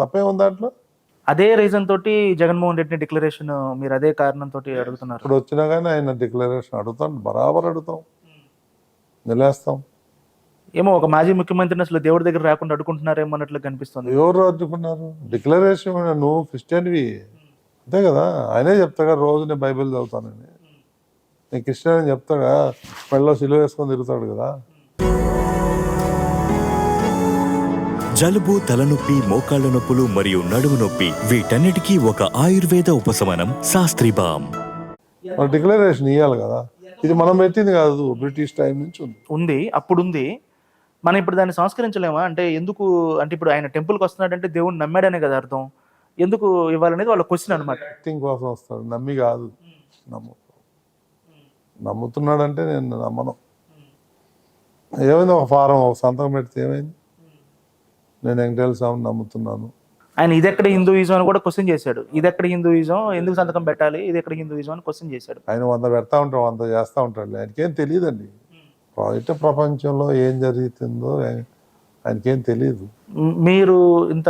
తప్పే ఉంది దాంట్లో. అదే రీజన్ తోటి జగన్మోహన్ రెడ్డిని డిక్లరేషన్ మీరు అదే కారణంతో అడుగుతున్నారు. ఇప్పుడు వచ్చినా కానీ ఆయన డిక్లరేషన్ అడుగుతాం, బరాబర్ అడుగుతాం, నిలేస్తాం. ఏమో ఒక మాజీ ముఖ్యమంత్రిని అసలు దేవుడి దగ్గర రాకుండా అడుగుంటున్నారేమో అన్నట్లు కనిపిస్తుంది. ఎవరు అడ్డుకున్నారు? డిక్లరేషన్ నువ్వు క్రిస్టియన్వి అంతే కదా. ఆయనే చెప్తాగా రోజు నేను బైబిల్ చదువుతానని. నేను క్రిస్టియన్ అని చెప్తాగా, మెడలో సిలువ వేసుకొని తిరుగుతాడు కదా. జలుబు, తలనొప్పి, మోకాళ్ల నొప్పులు మరియు నడుము నొప్పి వీటన్నిటికీ ఒక ఆయుర్వేద ఉపశమనం శాస్త్రీ బామ్. డిక్లరేషన్ ఇవ్వాలి కదా. ఇది మనం పెట్టింది కాదు, బ్రిటిష్ టైం నుంచి ఉంది. అప్పుడు ఉంది. మనం ఇప్పుడు దాన్ని సంస్కరించలేమా? అంటే ఎందుకు అంటే ఇప్పుడు ఆయన టెంపుల్కి వస్తున్నాడంటే దేవుడిని నమ్మాడనే కదా అర్థం. ఎందుకు ఇవ్వాలనేది వాళ్ళ క్వశ్చన్ అనమాట. యాక్టింగ్ కోసం వస్తాడు, నమ్మి కాదు. నమ్ముతున్నాడంటే నేను నమ్మను. ఏమైంది? ఒక ఫారం ఒక సంతకం పెడితే ఏమైంది? నేను వెంకటేశ్వర స్వామిని నమ్ముతున్నాను. ఆయన ఇది ఎక్కడ హిందూయిజం అని కూడా క్వశ్చన్ చేశాడు. ఇది ఎక్కడ హిందూయిజం, ఎందుకు సంతకం పెట్టాలి, ఇది ఎక్కడ హిందూయిజం అని క్వశ్చన్ చేశాడు. ఆయన 100 పెడతా ఉంటాడు, 100 చేస్తూ ఉంటాడు. ఆయనకేం తెలియదండి. బయట ప్రపంచంలో ఏం జరుగుతుందో ఆయనకేం తెలియదు. మీరు ఇంత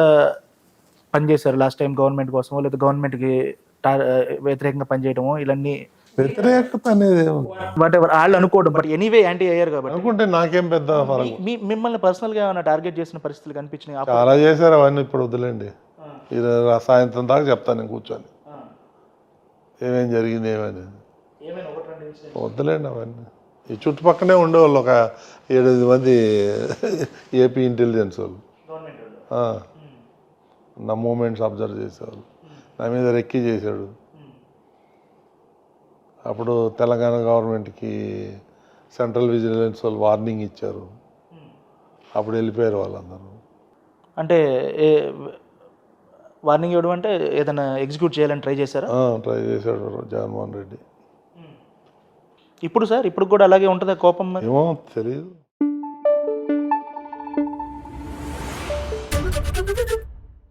పనిచేశారు లాస్ట్ టైం గవర్నమెంట్ కోసమో లేదా గవర్నమెంట్కి వ్యతిరేకంగా పనిచేయడమో, ఇవన్నీ వ్యతిరేకత అనేది వాట్ ఎవర్ వాళ్ళు అనుకోవడం, బట్ ఎనీవే యాంటీ అయ్యారు కాబట్టి అనుకుంటే నాకేం పెద్ద ఫరక్. మిమ్మల్ని పర్సనల్గా ఏమైనా టార్గెట్ చేసిన పరిస్థితులు కనిపించినాయి? చాలా చేశారు. అవన్నీ ఇప్పుడు వద్దులేండి. ఇది సాయంత్రం దాకా చెప్తాను నేను కూర్చొని ఏమేం జరిగింది ఏమని. వద్దులేండి అవన్నీ. ఈ చుట్టుపక్కనే ఉండేవాళ్ళు ఒక 7-8 మంది ఏపీ ఇంటెలిజెన్స్ వాళ్ళు నా మూమెంట్స్ అబ్జర్వ్ చేసేవాళ్ళు. నా మీద రెక్కి చేశాడు. అప్పుడు తెలంగాణ గవర్నమెంట్కి సెంట్రల్ విజిలెన్స్ వాళ్ళు వార్నింగ్ ఇచ్చారు. అప్పుడు వెళ్ళిపోయారు వాళ్ళందరూ. అంటే వార్నింగ్ ఇవ్వడం అంటే ఏదైనా ఎగ్జిక్యూట్ చేయాలని ట్రై చేశారా? ట్రై చేశాడు జగన్మోహన్ రెడ్డి. ఇప్పుడు సార్ ఇప్పుడు కూడా అలాగే ఉంటుందా కోపం? ఏమో తెలియదు.